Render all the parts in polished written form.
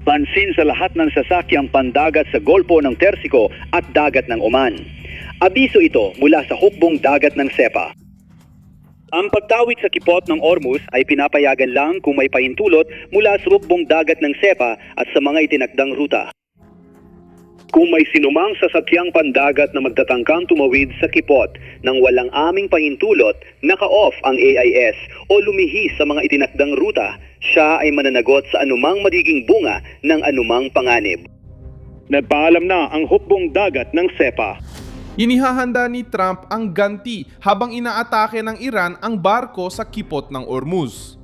Pansin sa lahat ng sasakyang pandagat sa Golpo ng Tersico at dagat ng Oman. Abiso ito mula sa hukbong dagat ng SEPA. Ang pagtawid sa kipot ng Ormuz ay pinapayagan lang kung may pahintulot mula sa hukbong dagat ng SEPA at sa mga itinakdang ruta. Kung may sinumang sasakyang pandagat na magtatangkang tumawid sa kipot nang walang aming pahintulot, naka-off ang AIS o lumihis sa mga itinakdang ruta, siya ay mananagot sa anumang magiging bunga ng anumang panganib. Nagpaalam na ang hukbong dagat ng SEPA. Inihahanda ni Trump ang ganti habang inaatake ng Iran ang barko sa kipot ng Ormuz.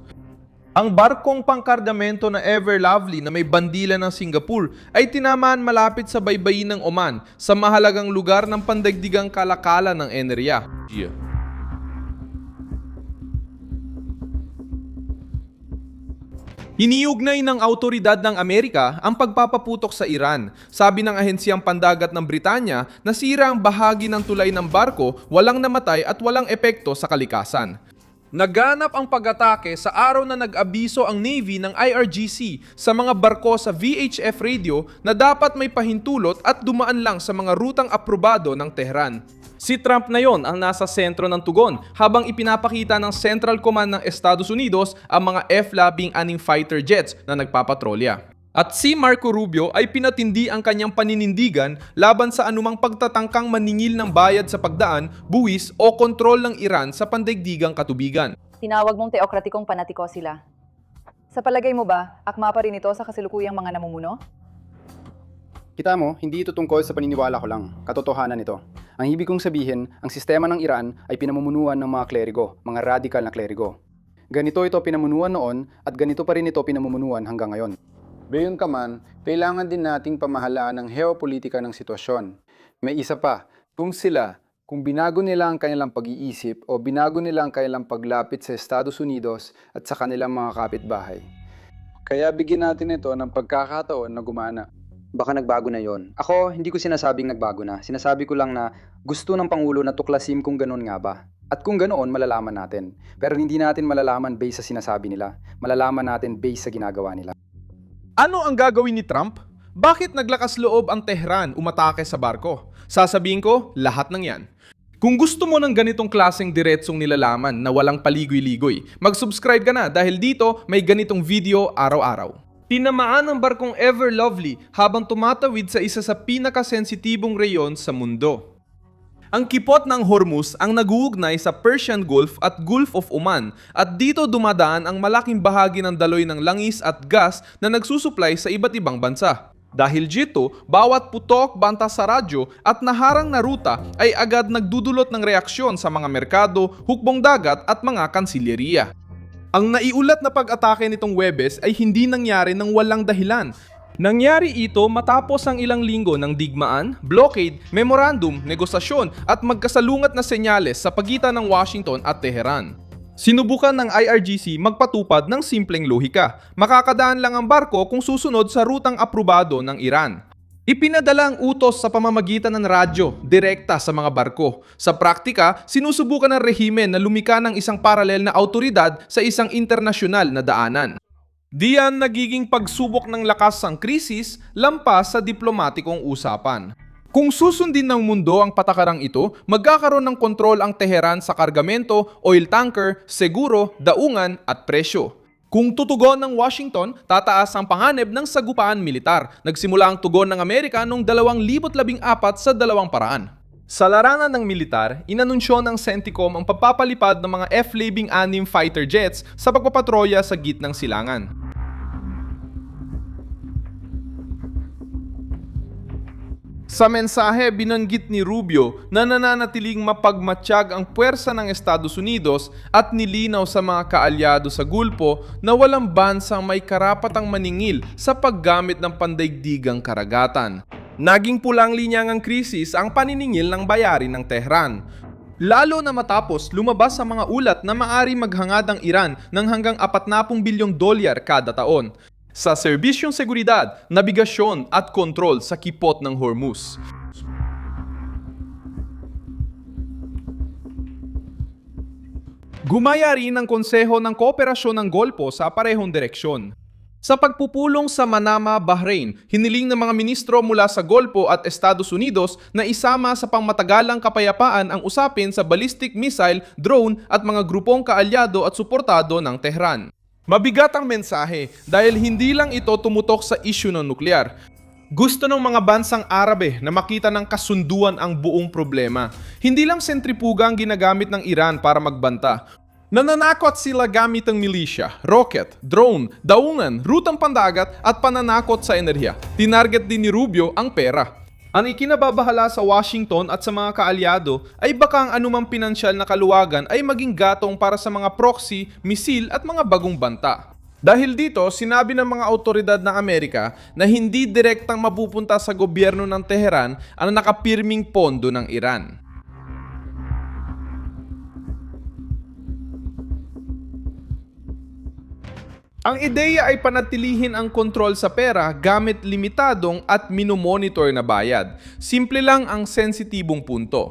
Ang barkong pangkardamento na Ever Lovely na may bandila ng Singapore ay tinamaan malapit sa baybayin ng Oman sa mahalagang lugar ng pandaigdigang kalakalan ng enerhiya. Iniugnay ng autoridad ng Amerika ang pagpapaputok sa Iran. Sabi ng ahensyang pandagat ng Britanya, nasira ang bahagi ng tulay ng barko, walang namatay at walang epekto sa kalikasan. Naganap ang pag-atake sa araw na nag-abiso ang Navy ng IRGC sa mga barko sa VHF radio na dapat may pahintulot at dumaan lang sa mga rutang aprobado ng Tehran. Si Trump na yon ang nasa sentro ng tugon habang ipinapakita ng Central Command ng Estados Unidos ang mga F-16 fighter jets na nagpapatrolya. At si Marco Rubio ay pinatindi ang kanyang paninindigan laban sa anumang pagtatangkang maningil ng bayad sa pagdaan, buwis o kontrol ng Iran sa pandaigdigang katubigan. Tinawag mong teokratikong panatiko sila. Sa palagay mo ba, akma pa rin ito sa kasalukuyang mga namumuno? Kita mo, hindi ito tungkol sa paniniwala ko lang. Katotohanan ito. Ang ibig kong sabihin, ang sistema ng Iran ay pinamumunuan ng mga kleriko, mga radikal na kleriko. Ganito ito pinamunuan noon at ganito pa rin ito pinamumunuan hanggang ngayon. Gayon ka man, kailangan din nating pamahalaan ang geopolitika ng sitwasyon. May isa pa, kung binago nila ang kanilang pag-iisip o binago nila ang kanilang paglapit sa Estados Unidos at sa kanilang mga kapitbahay. Kaya bigyan natin ito ng pagkakataon na gumana. Baka nagbago na yon. Ako, hindi ko sinasabing nagbago na. Sinasabi ko lang na gusto ng Pangulo na tuklasin kung ganoon nga ba. At kung ganoon, malalaman natin. Pero hindi natin malalaman based sa sinasabi nila. Malalaman natin based sa ginagawa nila. Ano ang gagawin ni Trump? Bakit naglakas loob ang Tehran umatake sa barko? Sasabihin ko, lahat ng yan. Kung gusto mo ng ganitong klaseng diretsong nilalaman na walang paligoy-ligoy, mag-subscribe ka na dahil dito may ganitong video araw-araw. Tinamaan ang barkong Ever Lovely habang tumatawid sa isa sa pinakasensitibong reyon sa mundo. Ang kipot ng Hormuz ang naguugnay sa Persian Gulf at Gulf of Oman at dito dumadaan ang malaking bahagi ng daloy ng langis at gas na nagsusuplay sa iba't ibang bansa. Dahil dito, bawat putok, banta sa radyo at naharang na ruta ay agad nagdudulot ng reaksyon sa mga merkado, hukbong dagat at mga kansilyeriya. Ang naiulat na pag-atake nitong Huwebes ay hindi nangyari ng walang dahilan. Nangyari ito matapos ang ilang linggo ng digmaan, blockade, memorandum, negosasyon at magkasalungat na senyales sa pagitan ng Washington at Tehran. Sinubukan ng IRGC magpatupad ng simpleng lohika. Makakadaan lang ang barko kung susunod sa rutang aprobado ng Iran. Ipinadala ang utos sa pamamagitan ng radyo, direkta sa mga barko. Sa praktika, sinusubukan ng rehimen na lumika ng isang paralel na autoridad sa isang internasyonal na daanan. Diyan nagiging pagsubok ng lakas ang krisis, lampas sa diplomatikong usapan. Kung susundin ng mundo ang patakarang ito, magkakaroon ng kontrol ang Tehran sa kargamento, oil tanker, seguro, daungan at presyo. Kung tutugon ng Washington, tataas ang panganib ng sagupaan militar. Nagsimula ang tugon ng Amerika noong 2014 sa dalawang paraan. Sa larangan ng militar, inanunsyo ng CENTCOM ang pagpapalipad ng mga F-16 fighter jets sa pagpapatrolya sa gitnang silangan. Sa mensahe, binanggit ni Rubio na nananatiling mapagmatsyag ang puwersa ng Estados Unidos at nilinaw sa mga kaalyado sa Gulpo na walang bansang may karapatang maningil sa paggamit ng pandaigdigang karagatan. Naging pulang linyang krisis ang paniningil ng bayari ng Tehran. Lalo na matapos lumabas sa mga ulat na maari maghangad ang Iran ng hanggang $40 bilyong kada taon sa serbisyong seguridad, nabigasyon at kontrol sa kipot ng Hormuz. Gumaya rin ang Konseho ng Kooperasyon ng Golpo sa parehong direksyon. Sa pagpupulong sa Manama, Bahrain, hiniling ng mga ministro mula sa Golpo at Estados Unidos na isama sa pangmatagalang kapayapaan ang usapin sa ballistic missile, drone at mga grupong kaalyado at suportado ng Tehran. Mabigat ang mensahe dahil hindi lang ito tumutok sa isyu ng nuklear. Gusto ng mga bansang Arabe na makita ng kasunduan ang buong problema. Hindi lang sentripuga ang ginagamit ng Iran para magbanta. Nananakot sila gamit ang milisya, rocket, drone, daungan, rutang pandagat at pananakot sa enerhiya. Tinarget din ni Rubio ang pera. Ang ikinababahala sa Washington at sa mga kaalyado ay baka ang anumang pinansyal na kaluwagan ay maging gatong para sa mga proxy, misil at mga bagong banta. Dahil dito, sinabi ng mga autoridad ng Amerika na hindi direktang mapupunta sa gobyerno ng Tehran ang nakapirming pondo ng Iran. Ang ideya ay panatilihin ang kontrol sa pera gamit limitadong at minomonitor na bayad. Simple lang ang sensitibong punto.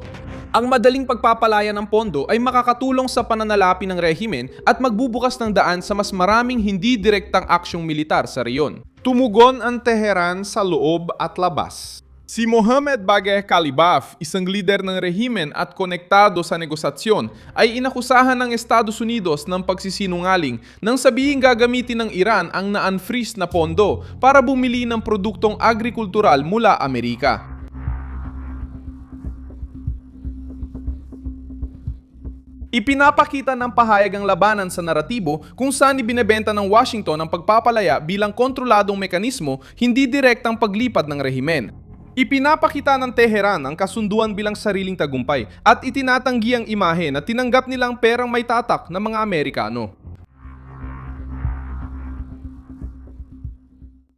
Ang madaling pagpapalaya ng pondo ay makakatulong sa pananalapi ng rehimen at magbubukas ng daan sa mas maraming hindi direktang aksyong militar sa reyon. Tumugon ang Tehran sa loob at labas. Si Mohammad Bagher Kalibaf, isang lider ng rehimen at konektado sa negosasyon, ay inakusahan ng Estados Unidos ng pagsisinungaling nang sabihing gagamitin ng Iran ang na-unfreeze na pondo para bumili ng produktong agrikultural mula Amerika. Ipinapakita ng pahayag ang labanan sa naratibo kung saan ibinebenta ng Washington ang pagpapalaya bilang kontroladong mekanismo, hindi direktang paglipad ng rehimen. Ipinapakita ng Tehran ang kasunduan bilang sariling tagumpay at itinatanggi ang imahe na tinanggap nilang perang may tatak ng mga Amerikano.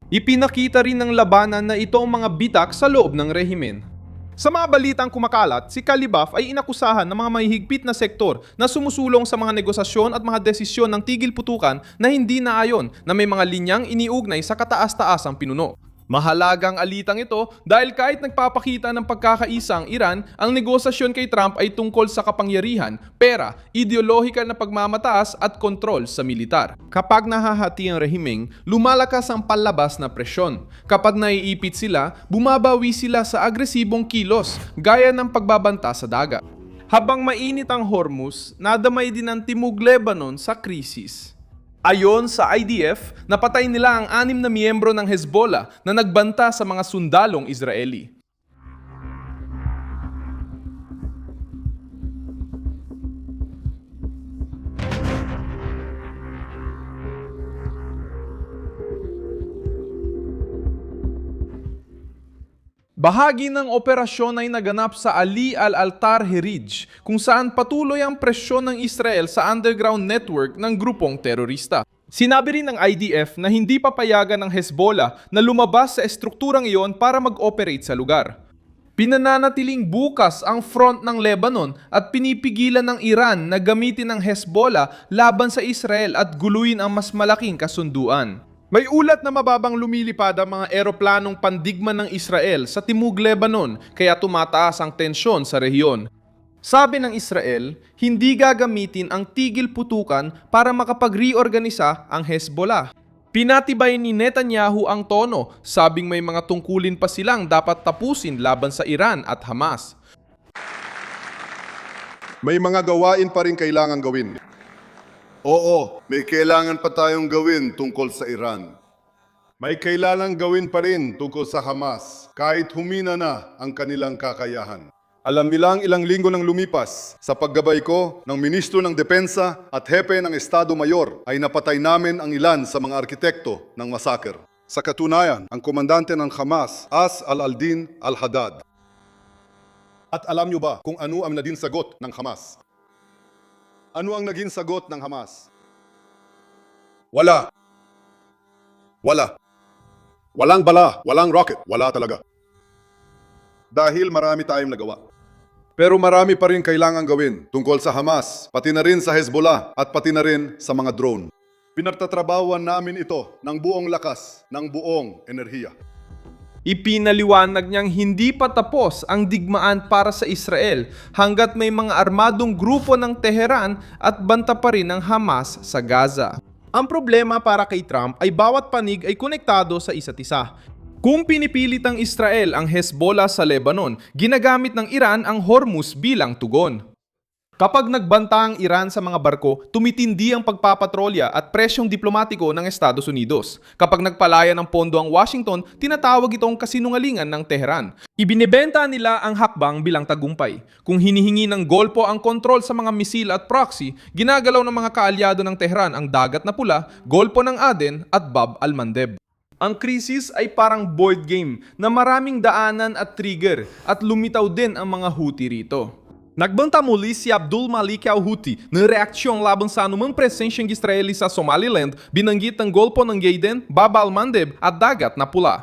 Ipinakita rin ng labanan na ito ang mga bitak sa loob ng rehimen. Sa mga balitang kumakalat, si Kalibaf ay inakusahan ng mga mahihigpit na sektor na sumusulong sa mga negosasyon at mga desisyon ng tigil putukan na hindi naayon na may mga linyang iniugnay sa kataas-taasang pinuno. Mahalagang alitang ito dahil kahit nagpapakita ng pagkakaisa ang Iran, ang negosasyon kay Trump ay tungkol sa kapangyarihan, pera, ideolohikal na pagmamataas at kontrol sa militar. Kapag nahahati ang rehimeng, lumalakas ang palabas na presyon. Kapag naiipit sila, bumabawi sila sa agresibong kilos, gaya ng pagbabanta sa dagat. Habang mainit ang Hormuz, nadamay din ang Timog Lebanon sa krisis. Ayon sa IDF, napatay nila ang 6 na miyembro ng Hezbollah na nagbanta sa mga sundalong Israeli. Bahagi ng operasyon ay naganap sa Ali al-Altar Herij, kung saan patuloy ang presyon ng Israel sa underground network ng grupong terorista. Sinabi rin ng IDF na hindi papayagan ng Hezbollah na lumabas sa estrukturang iyon para mag-operate sa lugar. Pinananatiling bukas ang front ng Lebanon at pinipigilan ng Iran na gamitin ang Hezbollah laban sa Israel at guluhin ang mas malaking kasunduan. May ulat na mababang lumilipad ang mga eroplanong pandigma ng Israel sa Timog Lebanon kaya tumataas ang tensyon sa rehiyon. Sabi ng Israel, hindi gagamitin ang tigil putukan para makapag-reorganisa ang Hezbollah. Pinatibay ni Netanyahu ang tono, sabing may mga tungkulin pa silang dapat tapusin laban sa Iran at Hamas. May mga gawain pa rin kailangan gawin. Oo, may kailangan pa tayong gawin tungkol sa Iran. May kailangan gawin pa rin tungkol sa Hamas, kahit humina na ang kanilang kakayahan. Alam nilang ilang linggo nang lumipas, sa paggabay ko ng Ministro ng Depensa at Hepe ng Estado Mayor, ay napatay namin ang ilan sa mga arkitekto ng massacre. Sa katunayan, ang komandante ng Hamas, As al-Aldin al-Haddad. At alam niyo ba kung ano ang naging sagot ng Hamas? Ano ang naging sagot ng Hamas? Wala. Walang bala, walang rocket, wala talaga. Dahil marami tayong nagawa. Pero marami pa rin kailangan gawin tungkol sa Hamas, pati na rin sa Hezbollah at pati na rin sa mga drone. Pinagtatrabahuan namin ito ng buong lakas, ng buong enerhiya. Ipinaliwanag niyang hindi pa tapos ang digmaan para sa Israel hanggat may mga armadong grupo ng Tehran at banta pa rin ng Hamas sa Gaza. Ang problema para kay Trump ay bawat panig ay konektado sa isa't isa. Kung pinipilit ng Israel ang Hezbollah sa Lebanon, ginagamit ng Iran ang Hormuz bilang tugon. Kapag nagbanta ang Iran sa mga barko, tumitindi ang pagpapatrolya at presyong diplomatiko ng Estados Unidos. Kapag nagpalaya ng pondo ang Washington, tinatawag itong kasinungalingan ng Tehran. Ibinebenta nila ang hakbang bilang tagumpay. Kung hinihingi ng golpo ang kontrol sa mga misil at proxy, ginagalaw ng mga kaalyado ng Tehran ang Dagat na Pula, golpo ng Aden at Bab al-Mandeb. Ang krisis ay parang board game na maraming daanan at trigger at lumitaw din ang mga Houthi rito. Nagbanta muli si Abdul Malik al-Houthi na reaksyon laban sa anumang presensyang Israeli sa Somaliland, binanggit ang golpo ng Aden, Bab al-Mandeb at Dagat na Pula.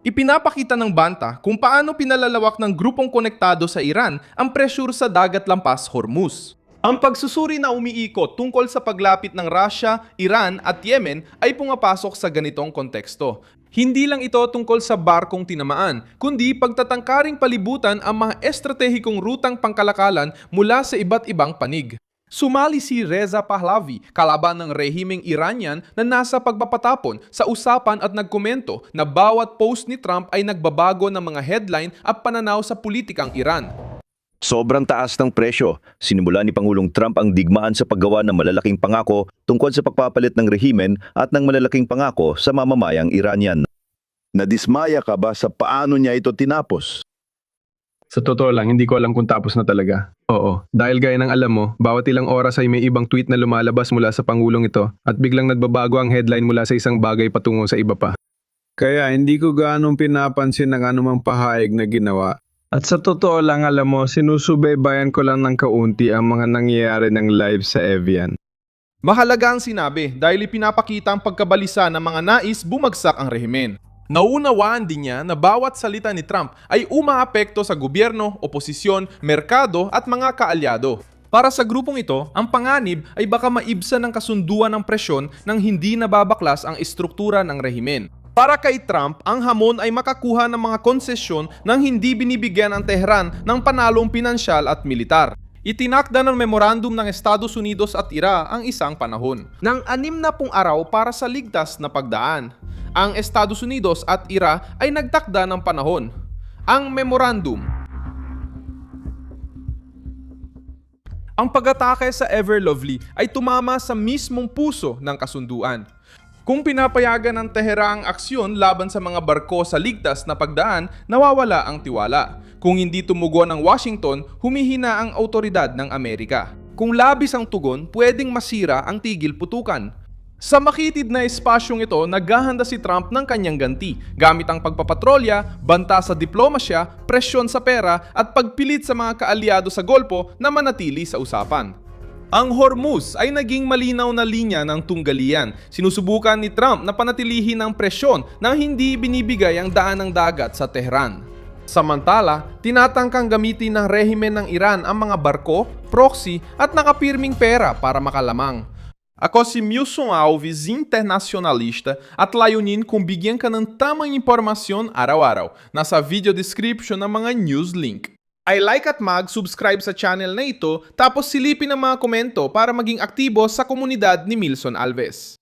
Ipinapakita ng banta kung paano pinalalawak ng grupong konektado sa Iran ang pressure sa dagat lampas Hormuz. Ang pagsusuri na umiikot tungkol sa paglapit ng Russia, Iran at Yemen ay pumapasok sa ganitong konteksto. Hindi lang ito tungkol sa barkong tinamaan, kundi pagtatangkaring palibutan ang mga estratehikong rutang pangkalakalan mula sa iba't ibang panig. Sumali si Reza Pahlavi, kalaban ng rehimeng Iranian na nasa pagpapatapon sa usapan at nagkomento na bawat post ni Trump ay nagbabago ng mga headline at pananaw sa politikang Iran. Sobrang taas ng presyo. Sinimula ni Pangulong Trump ang digmaan sa paggawa ng malalaking pangako tungkol sa pagpapalit ng rehimen at ng malalaking pangako sa mamamayang Iranian. Nadismaya ka ba sa paano niya ito tinapos? Sa totoo lang, hindi ko alam kung tapos na talaga. Oo, dahil gaya ng alam mo, bawat ilang oras ay may ibang tweet na lumalabas mula sa Pangulong ito at biglang nagbabago ang headline mula sa isang bagay patungo sa iba pa. Kaya hindi ko gaanong pinapansin ang anumang pahayag na ginawa. At sa totoo lang, alam mo, sinusubaybayan ko lang ng kaunti ang mga nangyayari ng live sa Evian. Mahalaga ang sinabi dahil ipinapakita ang pagkabalisa ng mga nais bumagsak ang rehimen. Naunawaan din niya na bawat salita ni Trump ay umaapekto sa gobyerno, oposisyon, merkado at mga kaalyado. Para sa grupong ito, ang panganib ay baka maibsan ng kasunduan ng presyon nang hindi nababaklas ang estruktura ng rehimen. Para kay Trump, ang hamon ay makakuha ng mga konsesyon nang hindi binibigyan ang Tehran ng panalong pinansyal at militar. Itinakda ng memorandum ng Estados Unidos at Ira ang isang panahon ng 60 araw para sa ligtas na pagdaan. Ang Estados Unidos at Ira ay nagtakda ng panahon. Ang memorandum. Ang pag-atake sa Everlovely ay tumama sa mismong puso ng kasunduan. Kung pinapayagan ng Tehran ang aksyon laban sa mga barko sa ligtas na pagdaan, nawawala ang tiwala. Kung hindi tumugon ang Washington, humihina ang autoridad ng Amerika. Kung labis ang tugon, pwedeng masira ang tigil putukan. Sa makitid na espasyong ito, naghahanda si Trump ng kanyang ganti gamit ang pagpapatrolya, banta sa diplomasya, presyon sa pera at pagpilit sa mga kaalyado sa Golpo na manatili sa usapan. Ang Hormuz ay naging malinaw na linya ng tunggalian. Sinusubukan ni Trump na panatilihin ang presyon nang hindi binibigay ang daan ng dagat sa Tehran. Samantala, tinatangkang gamitin ng rehimen ng Iran ang mga barko, proxy at nakapirming pera para makalamang. Ako si Milson Alves, internacionalista, at layunin kung bigyan ka ng tamang impormasyon araw-araw. Nasa video description ng mga news link. I-like at mag-subscribe sa channel na ito tapos silipin ang mga komento para maging aktibo sa komunidad ni Milson Alves.